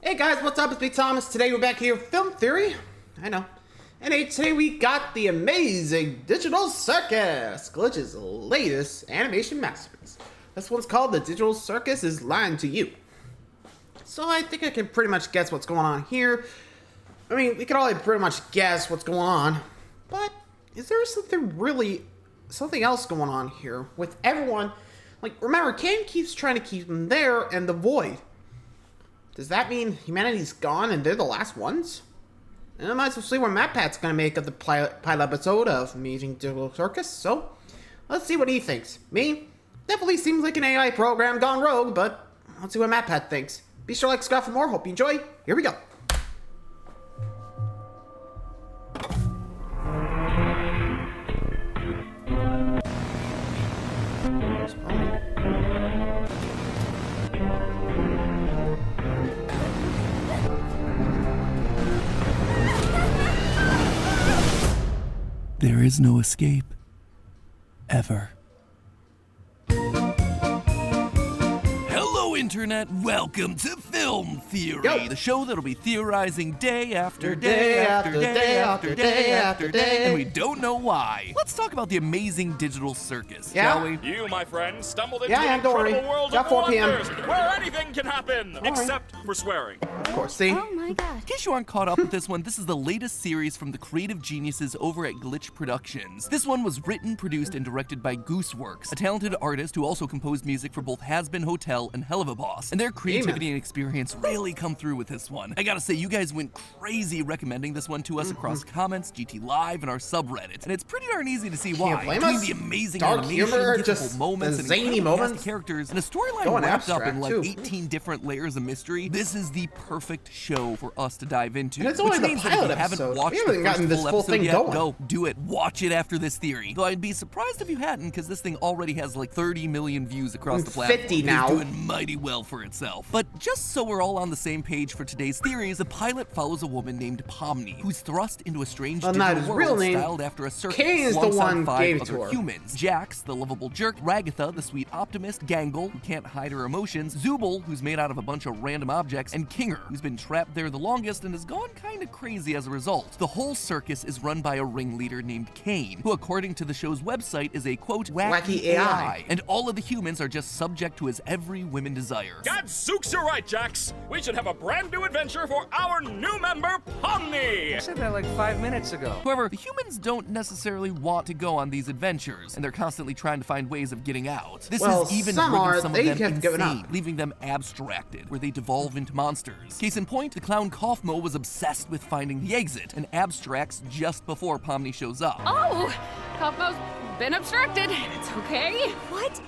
Hey guys, what's up? It's me, Thomas. Today we're back here with Film Theory. I know. And today we got the Amazing Digital Circus, Glitch's latest animation masterpiece. This one's called The Digital Circus is Lying to You. So I think I can pretty much guess what's going on here. I mean, we can all pretty much guess what's going on. But is there something else going on here with everyone? Like, remember, Kane keeps trying to keep them there and the void. Does that mean humanity's gone and they're the last ones? And I might as well see what MatPat's going to make of the pilot episode of Amazing Digital Circus, so let's see what he thinks. Me? Definitely seems like an AI program gone rogue, but let's see what MatPat thinks. Be sure to like, subscribe for more. Hope you enjoy. Here we go. There is no escape. Ever. Hello, Internet. Welcome to Film Theory, Yo. the show that'll be theorizing day after day after day after day after day, and we don't know why. Let's talk about the Amazing Digital Circus, shall we? You, my friend, stumbled into Yeah, an don't worry. incredible world Got of 4 p.m. wonders, where anything can happen, except for swearing. Of course, see? Oh my gosh. In case you aren't caught up with this one, this is the latest series from the creative geniuses over at Glitch Productions. This one was written, produced, and directed by Gooseworks, a talented artist who also composed music for both Has-Been Hotel and Hell of a Boss. And their creativity and experience really come through with this one. I gotta say, you guys went crazy recommending this one to us across comments, GT Live, and our subreddits. And it's pretty darn easy to see why. blame Between us. the amazing Dark animation, humor, beautiful just moments, the and zany incredible cast moments. of characters, and a storyline Going wrapped up in abstract, like too. 18 different layers of mystery, this is the perfect show for us to dive into. And it's only Which the means that if pilot you haven't episode. watched We haven't the gotten first this full full episode thing yet, going. go do it. Watch it after this theory. Though I'd be surprised if you hadn't, because this thing already has like 30 million views across the platform. 50 now. It's doing mighty well for itself. But just so we're all on the same page for today's theories, the pilot follows a woman named Pomni, who's thrust into a strange Well, not digital his real world name. styled after a circus. Kane is the alongside one 5 gave it other to her. humans. Jax, the lovable jerk, Ragatha, the sweet optimist, Gangle, who can't hide her emotions, Zubul, who's made out of a bunch of random objects, and Kinger, who's been trapped there the longest and has gone kinda crazy as a result. The whole circus is run by a ringleader named Kane, who according to the show's website is a quote, wacky AI. And all of the humans are just subject to his every whim and desire. Gadzooks, you're right, Jax. We should have a brand new adventure for our new member, Pomni. I said that like 5 minutes ago. However, the humans don't necessarily want to go on these adventures, and they're constantly trying to find ways of getting out. This Well, is even some rigging are. some They of them have given insane, up. leaving them abstracted, where they devolve into monsters. Case in point, the clown Kaufmo was obsessed with finding the exit, and abstracts just before Pomni shows up. Oh, Kaufmo's been obstructed. It's okay. What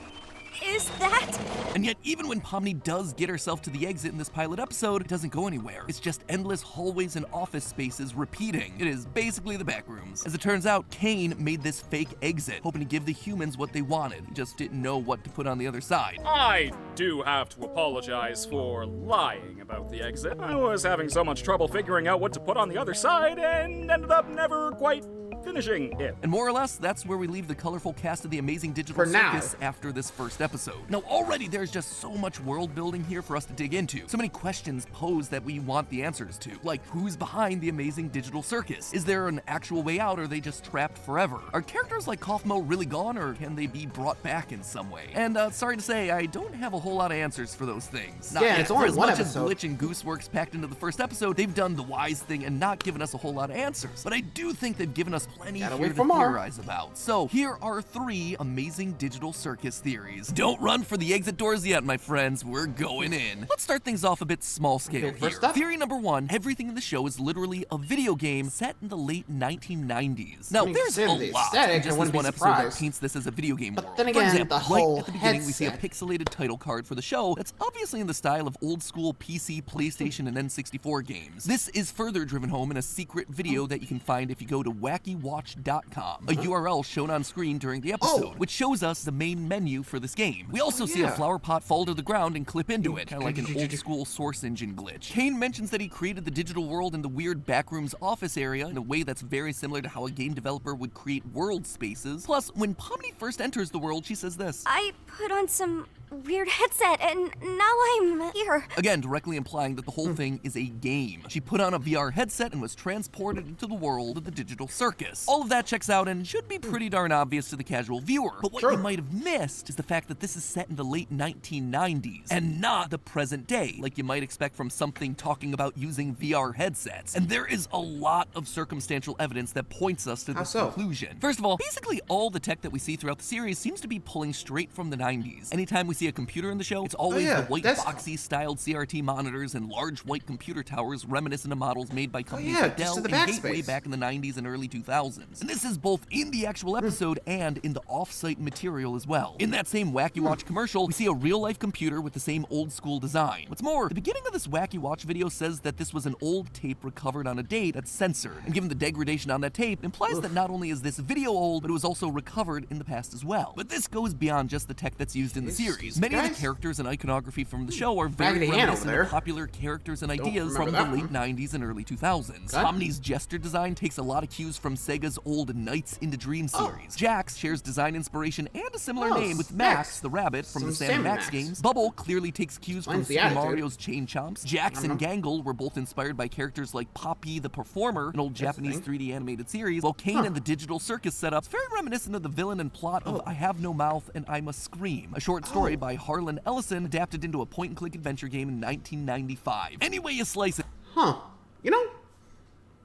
is that? And yet, even when Pomni does get herself to the exit in this pilot episode, it doesn't go anywhere. It's just endless hallways and office spaces repeating. It is basically the back rooms. As it turns out, Kane made this fake exit, hoping to give the humans what they wanted. He just didn't know what to put on the other side. I do have to apologize for lying about the exit. I was having so much trouble figuring out what to put on the other side and ended up never quite finishing it. And more or less, that's where we leave the colorful cast of the Amazing Digital For now. Circus after this first episode. Now, already there's just so much world building here for us to dig into. So many questions posed that we want the answers to. Like, who's behind the Amazing Digital Circus? Is there an actual way out, or are they just trapped forever? Are characters like Kaufmo really gone, or can they be brought back in some way? And sorry to say, I don't have a whole lot of answers for those things. Not Yeah, yet. it's only For as one much episode. as Glitch and Gooseworks packed into the first episode, they've done the wise thing and not given us a whole lot of answers. But I do think they've given us plenty Gotta here wait to for more. theorize about. So here are 3 Amazing Digital Circus theories. Don't run for the exit doors yet, my friends. We're going in. Let's start things off a bit small scale Okay, here. first up. Theory number 1, everything in the show is literally a video game set in the late 1990s. Now, I mean, there's a considering the lot aesthetic, in I just this wouldn't be one episode that surprised. paints this as a video game But world. then For again, example, the right whole at the beginning, we see a headset. pixelated title card for the show that's obviously in the style of old school PC, PlayStation, and N64 games. This is further driven home in a secret video that you can find if you go to wackywatch.com, a URL shown on screen during the episode, which shows us the main menu for this game. We also see a yeah. flower pot fall to the ground and clip into it, kind of like an old school source engine glitch. Kane mentions that he created the digital world in the weird backrooms office area in a way that's very similar to how a game developer would create world spaces. Plus, when Pomni first enters the world, she says this. I put on some weird headset, and now I'm here. Again, directly implying that the whole thing is a game. She put on a VR headset and was transported into the world of the digital circus. All of that checks out and should be pretty darn obvious to the casual viewer. But what you might have missed is the fact that this is set in the late 1990s and not the present day, like you might expect from something talking about using VR headsets. And there is a lot of circumstantial evidence that points us to this conclusion. First of all, basically all the tech that we see throughout the series seems to be pulling straight from the 90s. Anytime we see a computer in the show, it's always the white boxy styled CRT monitors and large white computer towers reminiscent of models made by companies like Dell and Gateway back in the 90s and early 2000s. And this is both in the actual episode and in the off-site material as well. In that same Wacky Watch commercial, we see a real-life computer with the same old-school design. What's more, the beginning of this Wacky Watch video says that this was an old tape recovered on a date that's censored. And given the degradation on that tape, it implies that not only is this video old, but it was also recovered in the past as well. But this goes beyond just the tech that's used in the series. Many of the characters and iconography from the show are very reminiscent of popular characters and ideas from the late 90s and early 2000s. Omni's gesture design takes a lot of cues from Sega's old Nights into Dream series. Jax shares design inspiration and a similar name with Max the rabbit from the Sam & Max games. Bubble clearly takes cues from Super Mario's Chain Chomps. Jax and Gangle were both inspired by characters like Poppy the Performer, an old Japanese 3D animated series, while Kane and the Digital Circus setup is very reminiscent of the villain and plot of I Have No Mouth and I Must Scream, a short story by Harlan Ellison adapted into a point-and-click adventure game in 1995. Any way you slice it. You know,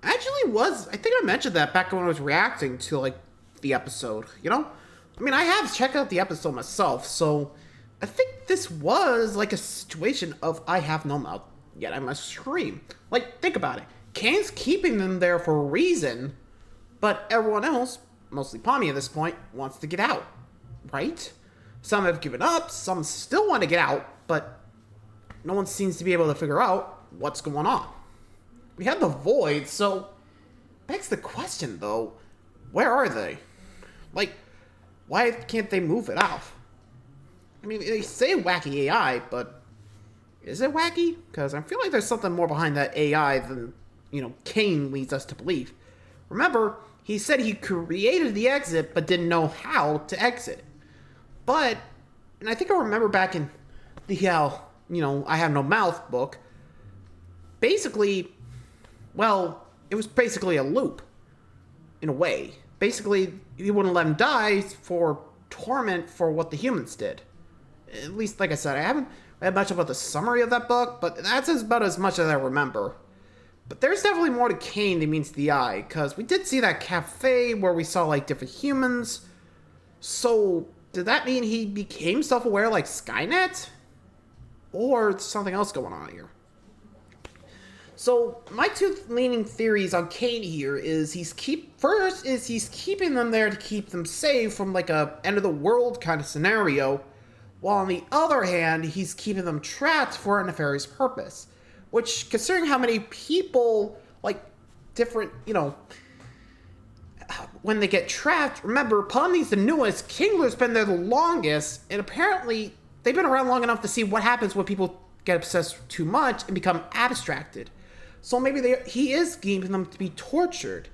actually I think I mentioned that back when I was reacting to, like, the episode, you know? I mean, I have checked out the episode myself, so I think this was, like, a situation of I have no mouth, yet I must scream. Like, think about it. Kane's keeping them there for a reason, but everyone else, mostly Pommy at this point, wants to get out, right? Some have given up, some still want to get out, but no one seems to be able to figure out what's going on. We have the void, so begs the question, though, where are they? Like, why can't they move it off? I mean, they say wacky AI, but is it wacky? Because I feel like there's something more behind that AI than, you know, Kane leads us to believe. Remember, he said he created the exit, but didn't know how to exit. But, and I think I remember back in the, you know, I Have No Mouth book, basically, well, it was basically a loop, in a way. Basically, he wouldn't let him die for torment for what the humans did. At least, like I said, I haven't read much about the summary of that book, but that's about as much as I remember. But there's definitely more to Kane than meets the eye, because we did see that cafe where we saw, like, different humans. So, did that mean he became self-aware like Skynet? Or something else going on here? So, my two leaning theories on Kane here is he's keeping them there to keep them safe from, like, a end-of-the-world kind of scenario, while on the other hand, he's keeping them trapped for a nefarious purpose. Which, considering how many people, like, different, you know, when they get trapped, remember, Pomni's the newest, Kingler's been there the longest, and apparently they've been around long enough to see what happens when people get obsessed too much and become abstracted. So maybe he is keeping them to be tortured.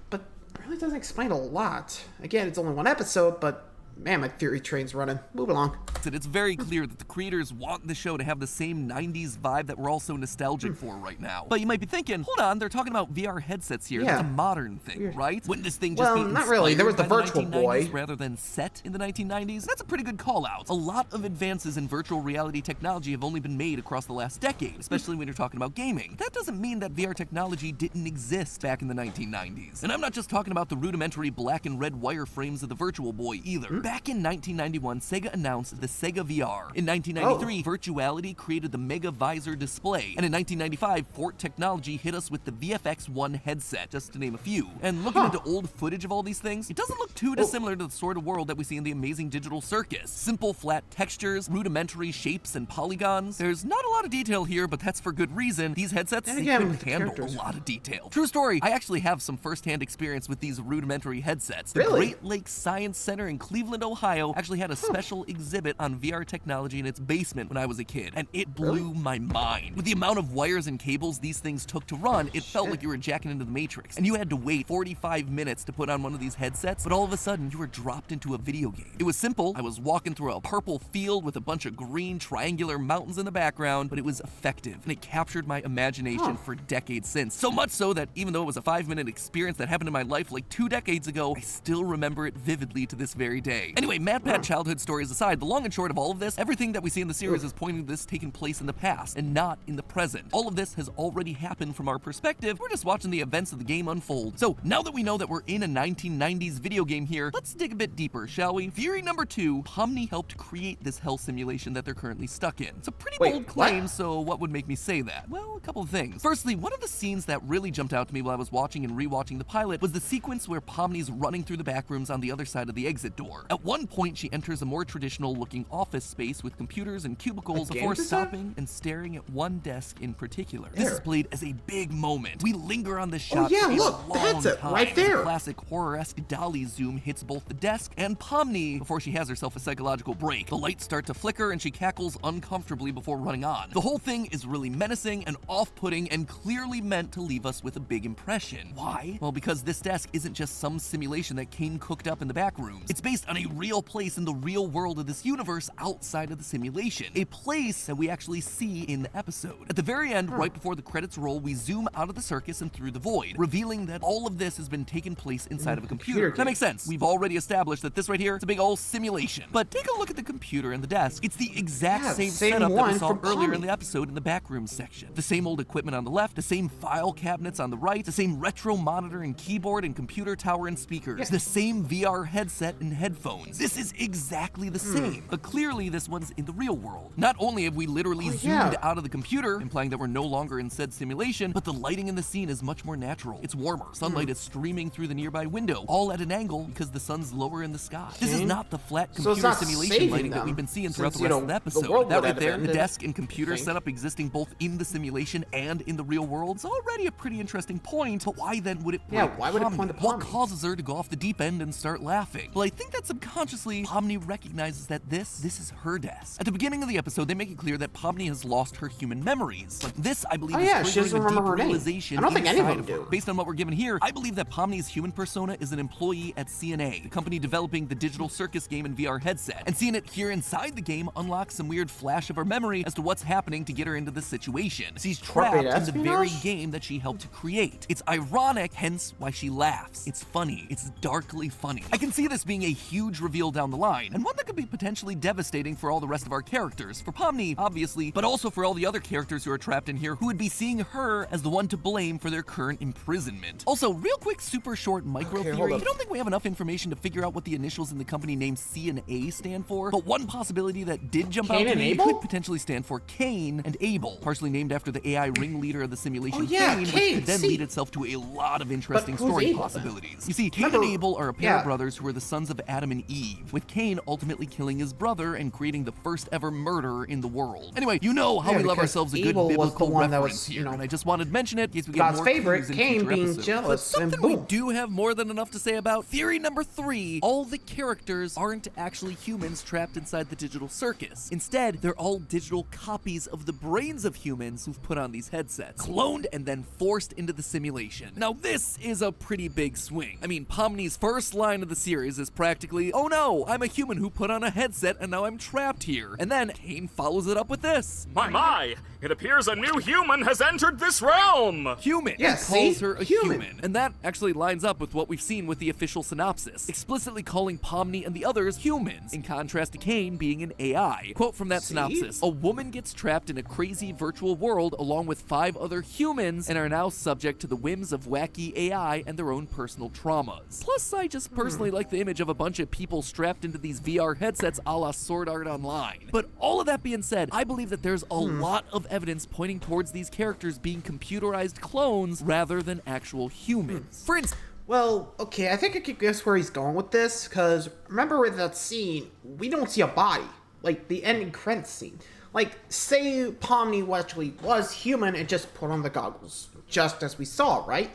But it really doesn't explain a lot. Again, it's only one episode, but man, my theory train's running. Move along. It's very clear that the creators want the show to have the same 90s vibe that we're all so nostalgic for right now. But you might be thinking, hold on, they're talking about VR headsets here. That's a modern thing, right? Wouldn't this thing just be not really. There was the Virtual Boy rather than set in the 1990s? That's a pretty good call out. A lot of advances in virtual reality technology have only been made across the last decade, especially when you're talking about gaming. That doesn't mean that VR technology didn't exist back in the 1990s. And I'm not just talking about the rudimentary black and red wireframes of the Virtual Boy either. Back in 1991, Sega announced the Sega VR. In 1993, Virtuality created the Mega Visor display. And in 1995, Fort Technology hit us with the VFX-1 headset, just to name a few. And looking into old footage of all these things, it doesn't look too dissimilar to the sort of world that we see in the Amazing Digital Circus. Simple, flat textures, rudimentary shapes and polygons. There's not a lot of detail here, but that's for good reason. These headsets can handle a lot of detail. True story, I actually have some first-hand experience with these rudimentary headsets. The Great Lakes Science Center in Cleveland Cleveland, Ohio, actually had a special exhibit on VR technology in its basement when I was a kid, and it blew my mind. With the amount of wires and cables these things took to run, it felt like you were jacking into the Matrix, and you had to wait 45 minutes to put on one of these headsets, but all of a sudden, you were dropped into a video game. It was simple. I was walking through a purple field with a bunch of green triangular mountains in the background, but it was effective, and it captured my imagination for decades since. So much so that even though it was a 5-minute experience that happened in my life like 2 decades ago, I still remember it vividly to this very day. Anyway, MatPat childhood stories aside, the long and short of all of this, everything that we see in the series is pointing to this taking place in the past and not in the present. All of this has already happened from our perspective. We're just watching the events of the game unfold. So now that we know that we're in a 1990s video game here, let's dig a bit deeper, shall we? Theory number 2, Pomni helped create this hell simulation that they're currently stuck in. It's a pretty bold claim, so what would make me say that? Well, a couple of things. Firstly, one of the scenes that really jumped out to me while I was watching and rewatching the pilot was the sequence where Pomni's running through the back rooms on the other side of the exit door. At one point, she enters a more traditional looking office space with computers and cubicles before stopping and staring at one desk in particular. This is played as a big moment. We linger on this shot for a long time. Right there. The classic horror-esque dolly zoom hits both the desk and Pomni before she has herself a psychological break. The lights start to flicker and she cackles uncomfortably before running on. The whole thing is really menacing and off-putting and clearly meant to leave us with a big impression. Why? Well, because this desk isn't just some simulation that Kane cooked up in the back rooms. It's based on a real place in the real world of this universe outside of the simulation. A place that we actually see in the episode. At the very end, right before the credits roll, we zoom out of the circus and through the void, revealing that all of this has been taking place inside of a computer. That makes sense. We've already established that this right here is a big old simulation. But take a look at the computer and the desk. It's the exact same setup that we saw earlier in the episode in the backroom section. The same old equipment on the left, the same file cabinets on the right, the same retro monitor and keyboard and computer tower and speakers, the same VR headset and headphones. This is exactly the same, but clearly this one's in the real world. Not only have we literally zoomed out of the computer, implying that we're no longer in said simulation, but the lighting in the scene is much more natural. It's warmer. Sunlight is streaming through the nearby window, all at an angle because the sun's lower in the sky. This is not the flat computer simulation lighting that we've been seeing throughout the rest of the episode. That right there, the desk and computer setup existing both in the simulation and in the real world, is already a pretty interesting point, but why then would it point why would it point to Pomni? What causes her to go off the deep end and start laughing? Well, I think that subconsciously, Pomni recognizes that this is her desk. At the beginning of the episode, they make it clear that Pomni has lost her human memories. But this, I believe, is triggering a deep realization inside of her. Based on what we're given here, I believe that Pomni's human persona is an employee at CNA, the company developing the Digital Circus game and VR headset. And seeing it here inside the game unlocks some weird flash of her memory as to what's happening to get her into this situation. She's trapped in the very game that she helped to create. It's ironic, hence why she laughs. It's funny. It's darkly funny. I can see this being a huge reveal down the line, and one that could be potentially devastating for all the rest of our characters. For Pomni, obviously, but also for all the other characters who are trapped in here who would be seeing her as the one to blame for their current imprisonment. Also, real quick, super short micro theory. I don't think we have enough information to figure out what the initials in the company name C and A stand for, but one possibility that did jump out to me could potentially stand for Cain and Abel, partially named after the AI ringleader of the simulation Cain, which could then lead itself to a lot of interesting story possibilities. You see, Cain and Abel are a pair of brothers who are the sons of Adam and Eve, with Cain ultimately killing his brother and creating the first ever murder in the world. Anyway, you know how we love ourselves a good biblical reference here, and I just wanted to mention it in case we get more clues in future episodes. But something we do have more than enough to say about. Theory number 3, all the characters aren't actually humans trapped inside the digital circus. Instead, they're all digital copies of the brains of humans who've put on these headsets, cloned and then forced into the simulation. Now this is a pretty big swing. I mean, Pomni's first line of the series is practically, "Oh no, I'm a human who put on a headset and now I'm trapped here." And then Cain follows it up with this. My, it appears a new human has entered this realm! Human. Yes, calls her a human. And that actually lines up with what we've seen with the official synopsis, explicitly calling Pomni and the others humans, in contrast to Cain being an AI. Quote from that synopsis: "A woman gets trapped in a crazy virtual world along with 5 other humans and are now subject to the whims of wacky AI and their own personal traumas." Plus, I just personally like the image of a bunch of people strapped into these VR headsets a la Sword Art Online. But all of that being said, I believe that there's a lot of evidence pointing towards these characters being computerized clones rather than actual humans. For instance, well, okay, I think I can guess where he's going with this, because remember with that scene, we don't see a body. Like, the ending credits scene. Like, say Pomni actually was human and just put on the goggles, just as we saw, right?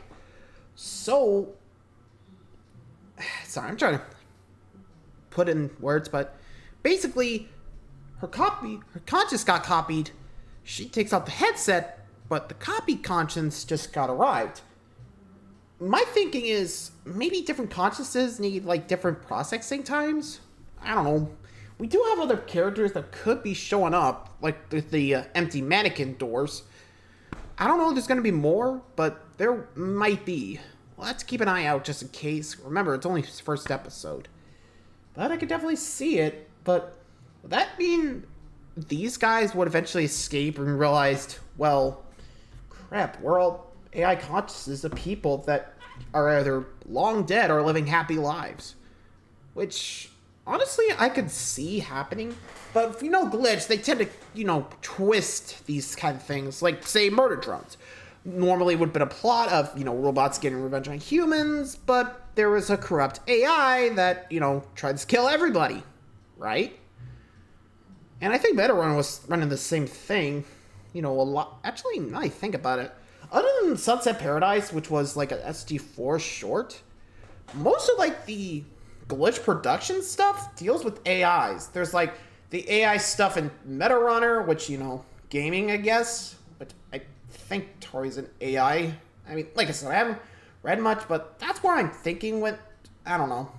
So, sorry, I'm trying to... put in words, but basically, her conscience got copied. She takes out the headset, but the copy conscience just got arrived. My thinking is maybe different consciences need like different processing times. I don't know. We do have other characters that could be showing up, like with the empty mannequin doors. I don't know if there's going to be more, but there might be. Let's keep an eye out just in case. Remember, it's only his first episode. But I could definitely see it. But would that mean these guys would eventually escape and realized, well, crap, we're all AI consciousness of people that are either long dead or living happy lives. Which, honestly, I could see happening. But if you know Glitch, they tend to, twist these kind of things. Like, say, murder drones. Normally would have been a plot of, robots getting revenge on humans, but there was a corrupt AI that, tried to kill everybody, right? And I think Metarun was running the same thing, a lot. Actually, now I think about it, other than Sunset Paradise, which was like a SG4 short, most of like the Glitch production stuff deals with AIs. There's like the AI stuff in Metarunner, which, gaming, I guess, but I think Tori's an AI. I mean, like I said, I haven't read much, but that's where I'm thinking went. I don't know.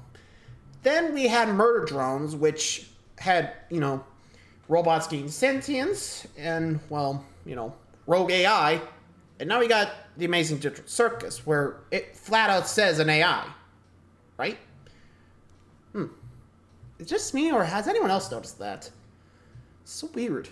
Then we had Murder Drones, which had, robots gaining sentience and, well, rogue AI. And now we got the Amazing Digital Circus, where it flat out says an AI. Right? It's just me, or has anyone else noticed that? It's so weird.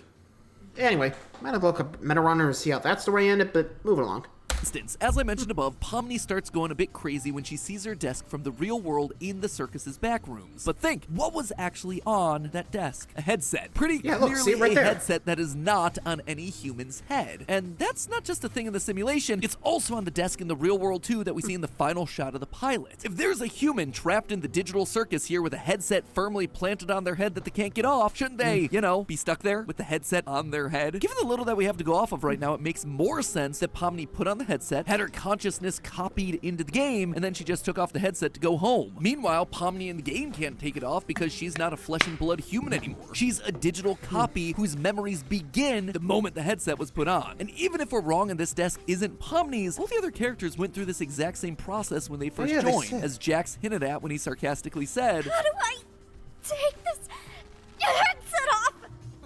Anyway, might have look up Metarunner and see how that story ended, but moving along. Instance, as I mentioned above, Pomni starts going a bit crazy when she sees her desk from the real world in the circus's back rooms. But think, what was actually on that desk? A headset. Pretty clearly right a there. headset that is not on any human's head. And that's not just a thing in the simulation, it's also on the desk in the real world too that we see in the final shot of the pilot. If there's a human trapped in the digital circus here with a headset firmly planted on their head that they can't get off, shouldn't they, be stuck there with the headset on their head? Given the little that we have to go off of right now, it makes more sense that Pomni put on the headset, had her consciousness copied into the game, and then she just took off the headset to go home. Meanwhile, Pomni in the game can't take it off because she's not a flesh and blood human anymore. She's a digital copy whose memories begin the moment the headset was put on. And even if we're wrong and this desk isn't Pomni's, all the other characters went through this exact same process when they first joined, as Jax hinted at when he sarcastically said, How do I take this headset off?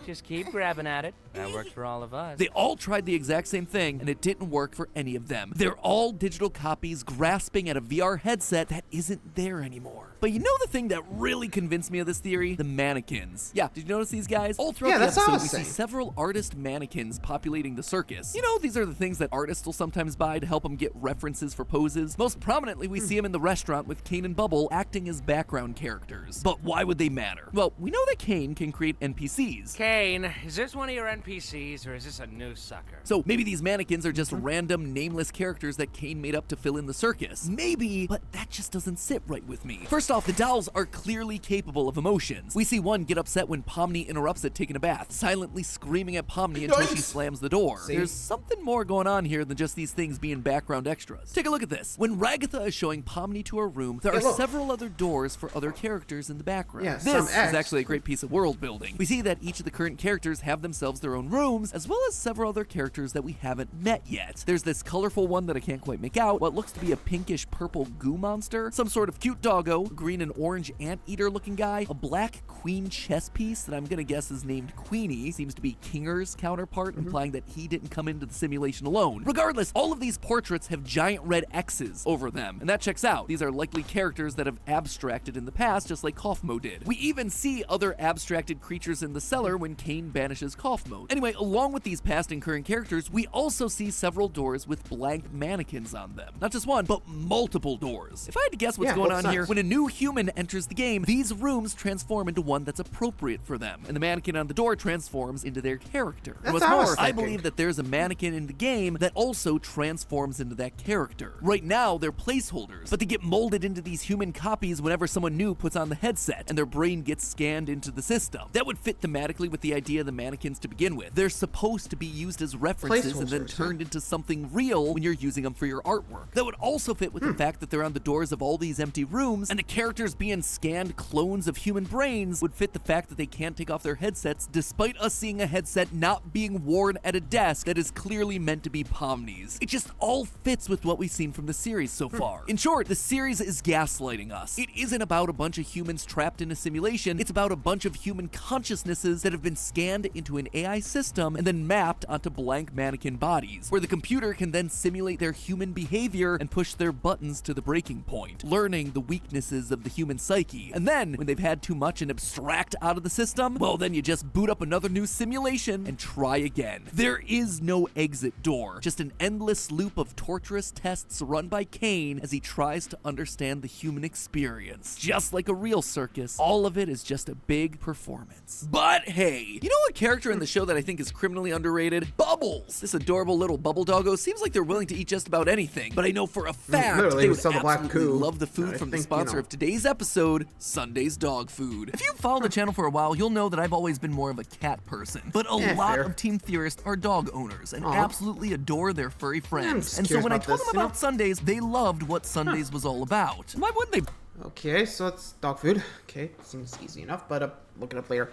Just keep grabbing at it. That worked for all of us. they all tried the exact same thing, and it didn't work for any of them. They're all digital copies grasping at a VR headset that isn't there anymore. But you know the thing that really convinced me of this theory? The mannequins. Yeah, did you notice these guys? All throughout the that's what I episode, was we see saying. several artist mannequins populating the circus. These are the things that artists will sometimes buy to help them get references for poses. Most prominently, we see them in the restaurant with Kane and Bubble acting as background characters. But why would they matter? Well, we know that Kane can create NPCs. Kane, is this one of your NPCs or is this a new sucker? So maybe these mannequins are just random, nameless characters that Kane made up to fill in the circus. Maybe, but that just doesn't sit right with me. First off, the dolls are clearly capable of emotions. We see one get upset when Pomni interrupts it taking a bath, silently screaming at Pomni until she slams the door. There's something more going on here than just these things being background extras. Take a look at this. When Ragatha is showing Pomni to her room, there are several other doors for other characters in the background. Yeah, this is actually a great piece of world building. We see that each of the current characters have themselves their own rooms, as well as several other characters that we haven't met yet. There's this colorful one that I can't quite make out, what looks to be a pinkish purple goo monster, some sort of cute doggo, green and orange anteater looking guy, a black queen chess piece that I'm gonna guess is named Queenie, seems to be Kinger's counterpart, implying that he didn't come into the simulation alone. Regardless, all of these portraits have giant red X's over them, and that checks out. These are likely characters that have abstracted in the past, just like Kaufmo did. We even see other abstracted creatures in the cellar when Kane banishes Kaufmo. Anyway, along with these past and current characters, we also see several doors with blank mannequins on them. Not just one, but multiple doors. If I had to guess what's going on here, when a new human enters the game, these rooms transform into one that's appropriate for them, and the mannequin on the door transforms into their character. And what's more, I believe that there's a mannequin in the game that also transforms into that character. Right now, they're placeholders, but they get molded into these human copies whenever someone new puts on the headset, and their brain gets scanned into the system. That would fit thematically with the idea of the mannequins to begin with. They're supposed to be used as references and then turned into something real when you're using them for your artwork. That would also fit with the fact that they're on the doors of all these empty rooms, and the characters being scanned clones of human brains would fit the fact that they can't take off their headsets, despite us seeing a headset not being worn at a desk that is clearly meant to be Pomni's. It just all fits with what we've seen from the series so far. In short, the series is gaslighting us. It isn't about a bunch of humans trapped in a simulation, it's about a bunch of human consciousnesses that have been scanned into an AI system and then mapped onto blank mannequin bodies, where the computer can then simulate their human behavior and push their buttons to the breaking point, learning the weaknesses of the human psyche. And then, when they've had too much and abstract out of the system, well, then you just boot up another new simulation and try again. There is no exit door, just an endless loop of torturous tests run by Kane as he tries to understand the human experience. Just like a real circus, all of it is just a big performance. But hey, you know what character in the show that I think is criminally underrated? Bubbles! This adorable little bubble doggo seems like they're willing to eat just about anything, but I know for a fact they would absolutely love the food from the sponsor of today's episode, Sunday's Dog Food. If you've followed the channel for a while, you'll know that I've always been more of a cat person, but a lot of Team Theorists are dog owners and absolutely adore their furry friends. And so when I told them about Sundays, they loved what Sundays was all about. Why wouldn't they? Okay, so it's dog food. Okay, seems easy enough, but look it up later.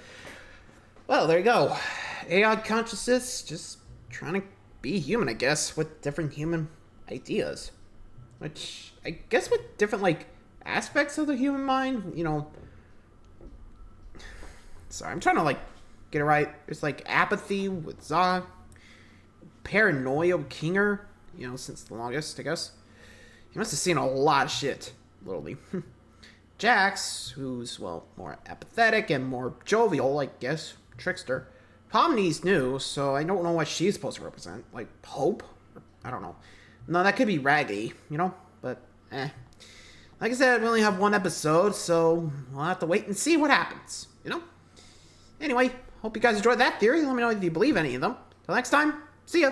Well, there you go. AI consciousness, just trying to be human, I guess, with different human ideas. Which, I guess with different, like, aspects of the human mind, you know. Sorry, I'm trying to, like, get it right. There's, like, apathy with Za, paranoia with Kinger, you know, since the longest, I guess. He must have seen a lot of shit, literally. Jax, who's, well, more apathetic and more jovial, I guess, trickster. Pomni's new, so I don't know what she's supposed to represent. Like, hope? I don't know. No, that could be Raggy, you know? But, Like I said, we only have one episode, so we'll have to wait and see what happens, you know? Anyway, hope you guys enjoyed that theory. Let me know if you believe any of them. Till next time, see ya!